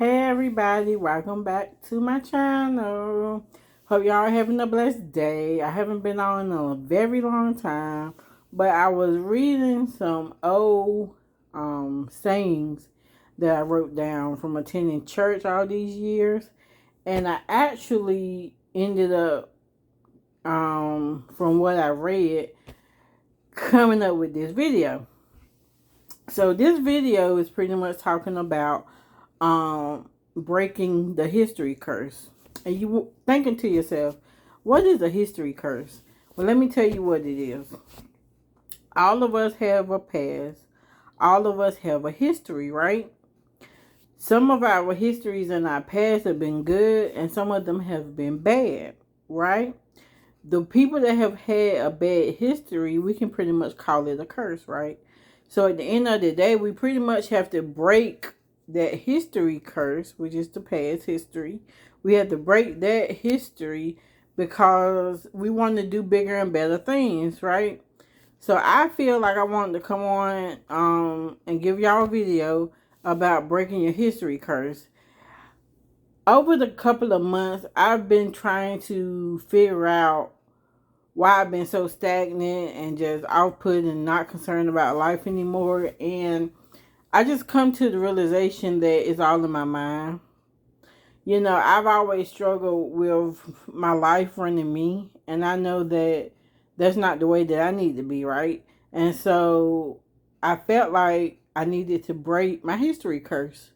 Hey everybody, welcome back to my channel. Hope y'all are having a blessed day. I haven't been on in a very long time, but I was reading some old sayings that I wrote down from attending church all these years, and I actually ended up from what I read coming up with this video. So this video is pretty much talking about breaking the history curse. And you thinking to yourself, what is a history curse? Well, let me tell you what it is. All of us have a past. All of us have a history, right? Some of our histories in our past have been good and some of them have been bad, right? The people that have had a bad history, we can pretty much call it a curse, right? So at the end of the day, we pretty much have to break that history curse, which is the past history. We have to break that history because we want to do bigger and better things, right? So I feel like I wanted to come on and give y'all a video about breaking your history curse. Over the couple of months, I've been trying to figure out why I've been so stagnant and just output and not concerned about life anymore. And I just come to the realization that it's all in my mind. You know, I've always struggled with my life running me, and I know that that's not the way that I need to be, right? And so I felt like I needed to break my history curse.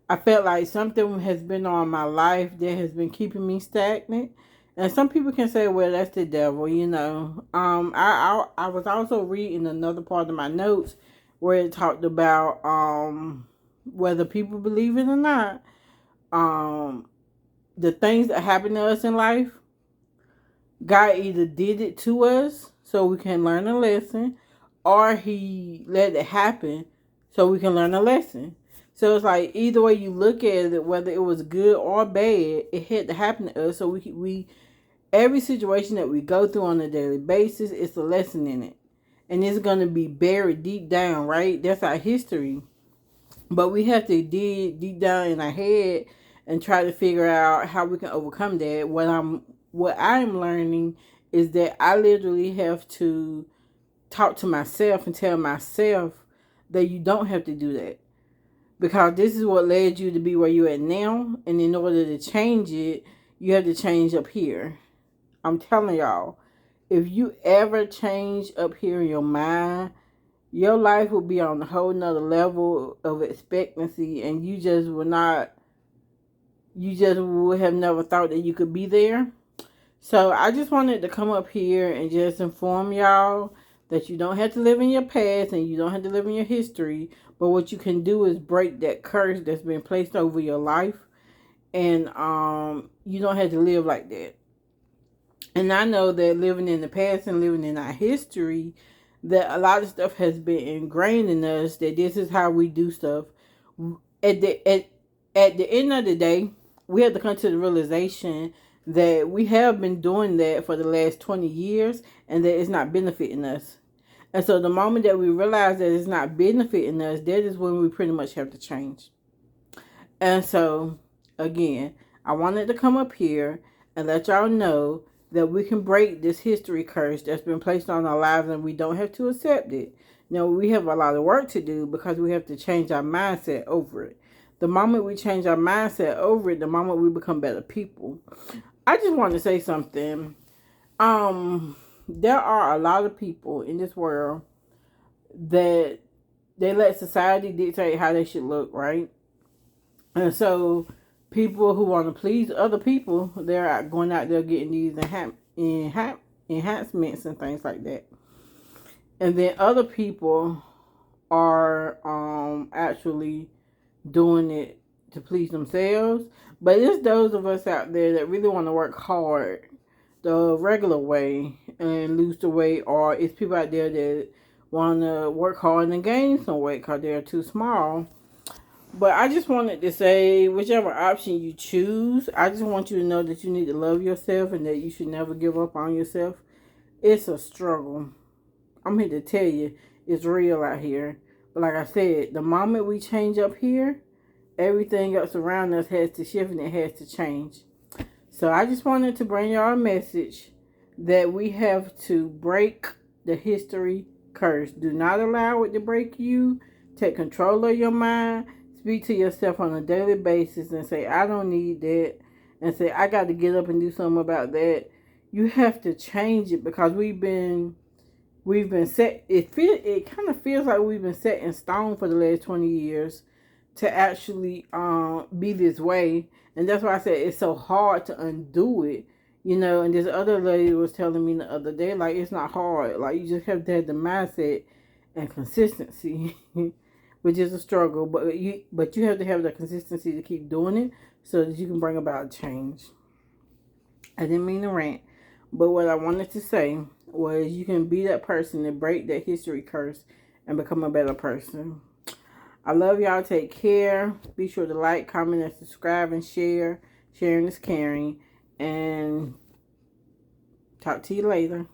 I felt like something has been on my life that has been keeping me stagnant. And some people can say, well, that's the devil, you know. I was also reading another part of my notes where it talked about whether people believe it or not, um the things that happen to us in life, God either did it to us so we can learn a lesson, or he let it happen so we can learn a lesson. So it's like either way you look at it, whether it was good or bad, it had to happen to us. So we every situation that we go through on a daily basis, it's a lesson in it, and it's gonna be buried deep down, right? That's our history, but we have to dig deep down in our head and try to figure out how we can overcome that. What I'm learning is that I literally have to talk to myself and tell myself that you don't have to do that, because this is what led you to be where you're at now, and in order to change it, you have to change up here. I'm telling y'all, if you ever change up here in your mind, your life will be on a whole nother level of expectancy, and you just would have never thought that you could be there. So I just wanted to come up here and just inform y'all that you don't have to live in your past and you don't have to live in your history, but what you can do is break that curse that's been placed over your life, and you don't have to live like that. And I know that living in the past and living in our history, that a lot of stuff has been ingrained in us, that this is how we do stuff. At the at, at the end of the day, we have to come to the realization that we have been doing that for the last 20 years and that it's not benefiting us. And so the moment that we realize that it's not benefiting us, that is when we pretty much have to change. And so, again, I wanted to come up here and let y'all know that we can break this history curse that's been placed on our lives, and we don't have to accept it. Now, we have a lot of work to do because we have to change our mindset over it. The moment we change our mindset over it, the moment we become better people. I just want to say something. There are a lot of people in this world that they let society dictate how they should look, right? And so people who want to please other people, they're going out there getting these enhancements and things like that. And then other people are actually doing it to please themselves. But it's those of us out there that really want to work hard the regular way and lose the weight, or it's people out there that want to work hard and gain some weight because they're too small. But I just wanted to say, whichever option you choose, I just want you to know that you need to love yourself and that you should never give up on yourself. It's a struggle. I'm here to tell you, it's real out here. But like I said, the moment we change up here, everything else around us has to shift and it has to change. So I just wanted to bring y'all a message that we have to break the history curse. Do not allow it to break you. Take control of your mind. Speak to yourself on a daily basis and say, I don't need that. And say, I got to get up and do something about that. You have to change it because we've been set. It kind of feels like we've been set in stone for the last 20 years to actually be this way. And that's why I said it's so hard to undo it. You know, and this other lady was telling me the other day, like, it's not hard. Like, you just have to have the mindset and consistency, which is a struggle. But you have to have the consistency to keep doing it so that you can bring about change. I didn't mean to rant. But what I wanted to say was you can be that person to break that history curse and become a better person. I love y'all. Take care. Be sure to like, comment, and subscribe and share. Sharing is caring. And talk to you later.